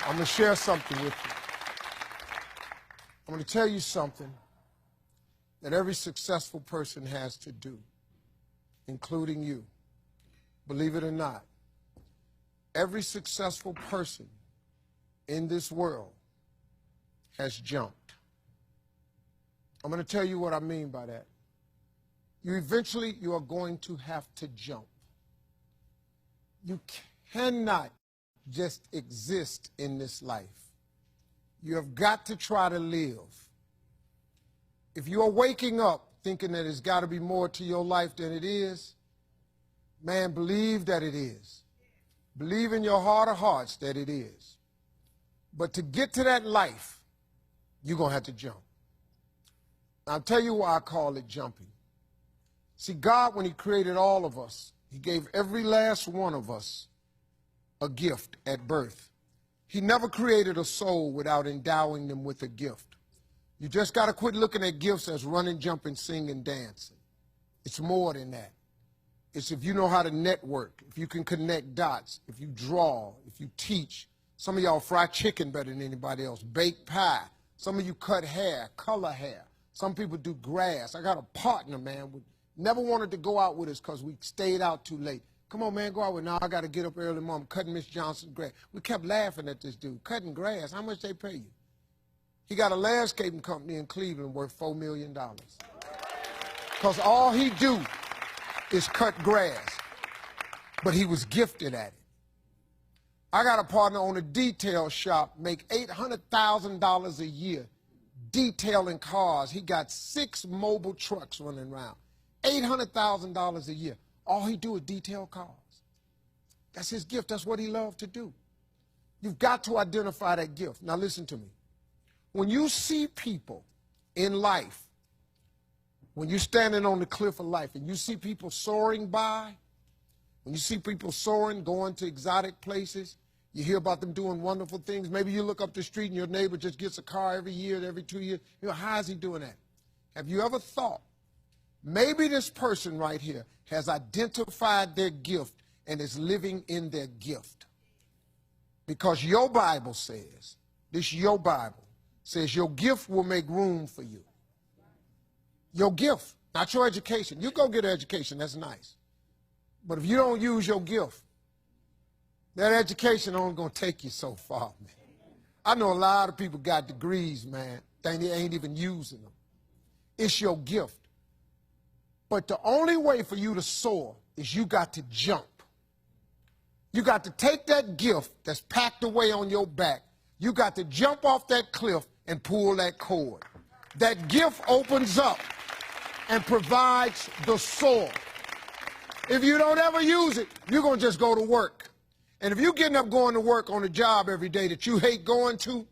I'm going to share something with you. I'm going to tell you something that every successful person has to do, including you. Believe it or not, every successful person in this world has jumped. I'm going to tell you what I mean by that. You are going to have to jump. You cannot just exist in this life. You have got to try to live. If you are waking up thinking that there's got to be more to your life than it is, man, believe that it is. Believe in your heart of hearts that it is. But to get to that life, you're going to have to jump. I'll tell you why I call it jumping. See, God, when he created all of us, he gave every last one of us a gift at birth. He never created a soul without endowing them with a gift. You just got to quit looking at gifts as running, jumping, singing, dancing. It's more than that. It's if you know how to network, if you can connect dots, if you draw, if you teach. Some of y'all fry chicken better than anybody else, bake pie. Some of you cut hair, color hair. Some people do grass. I got a partner, man, who never wanted to go out with us because we stayed out too late. Come on, man, go out with me. Now I got to get up early, Mom, cutting Miss Johnson's grass. We kept laughing at this dude, cutting grass. How much they pay you? He got a landscaping company in Cleveland worth $4 million. Because all he do is cut grass. But he was gifted at it. I got a partner on a detail shop, make $800,000 a year detailing cars. He got 6 mobile trucks running around. $800,000 a year. All he do is detail cars. That's his gift. That's what he loved to do. You've got to identify that gift. Now listen to me. When you see people in life, when you're standing on the cliff of life and you see people soaring by, when you see people soaring, going to exotic places, you hear about them doing wonderful things. Maybe you look up the street and your neighbor just gets a car every year, every 2 years. You know, how is he doing that? Have you ever thought, maybe this person right here has identified their gift and is living in their gift? Because your Bible says, your Bible says your gift will make room for you. Your gift, not your education. You go get an education, that's nice. But if you don't use your gift, that education only going to take you so far, man. I know a lot of people got degrees, man. They ain't even using them. It's your gift. But the only way for you to soar is you got to jump. You got to take that gift that's packed away on your back. You got to jump off that cliff and pull that cord. That gift opens up and provides the soar. If you don't ever use it, you're going to just go to work. And if you're getting up going to work on a job every day that you hate going to,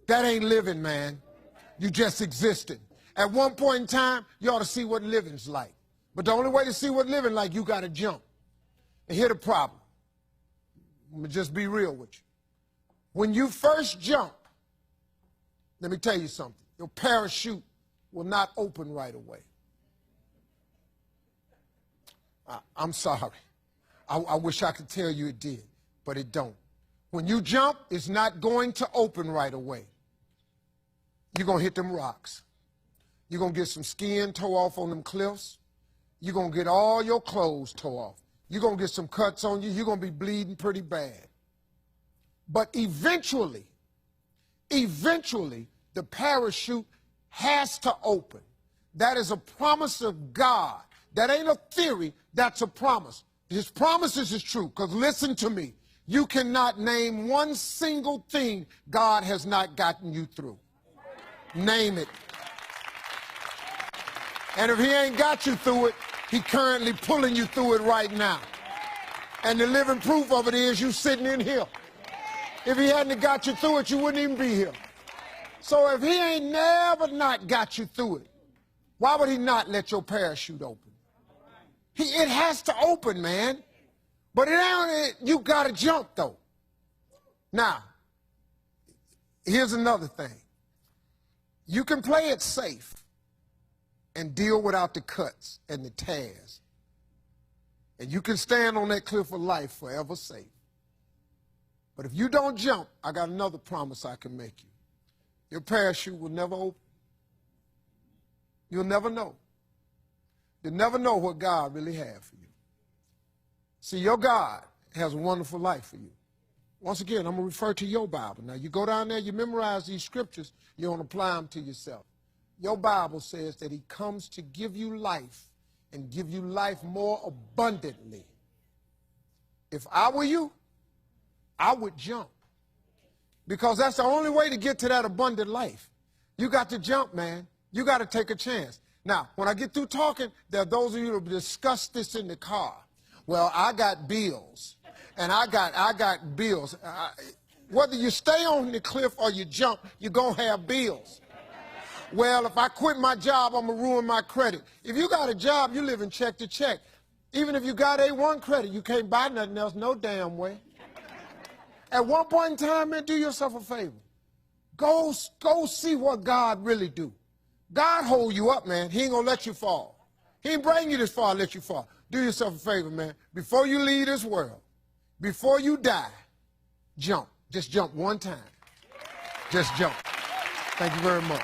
that ain't living, man. You just existing. At one point in time, you ought to see what living's like. But the only way to see what living like, you got to jump. And here's the problem. Let me just be real with you. When you first jump, let me tell you something. Your parachute will not open right away. I'm sorry. I wish I could tell you it did, but it don't. When you jump, it's not going to open right away. You're going to hit them rocks. You're going to get some skin tore off on them cliffs. You're going to get all your clothes tore off. You're going to get some cuts on you. You're going to be bleeding pretty bad. But eventually, the parachute has to open. That is a promise of God. That ain't a theory, that's a promise. His promises is true, because listen to me. You cannot name one single thing God has not gotten you through. Name it. And if he ain't got you through it, he currently pulling you through it right now. And the living proof of it is you sitting in here. If he hadn't got you through it, you wouldn't even be here. So if he ain't never not got you through it, why would he not let your parachute open? It has to open, man. But you got to jump, though. Now, here's another thing. You can play it safe and deal without the cuts and the tears. And you can stand on that cliff of life forever safe. But if you don't jump, I got another promise I can make you. Your parachute will never open. You'll never know. You'll never know what God really has for you. See, your God has a wonderful life for you. Once again, I'm going to refer to your Bible. Now, you go down there, you memorize these scriptures, you don't apply them to yourself. Your Bible says that he comes to give you life and give you life more abundantly. If I were you, I would jump. Because that's the only way to get to that abundant life. You got to jump, man. You got to take a chance. Now, when I get through talking, there are those of you who will discuss this in the car. Well, I got bills, and I got bills. Whether you stay on the cliff or you jump, you're going to have bills. Well, if I quit my job, I'm going to ruin my credit. If you got a job, you live in check to check. Even if you got A1 credit, you can't buy nothing else no damn way. At one point in time, man, do yourself a favor. Go see what God really do. God hold you up, man. He ain't going to let you fall. He ain't bring you this far to let you fall. Do yourself a favor, man. Before you leave this world, before you die, jump. Just jump one time. Just jump. Thank you very much.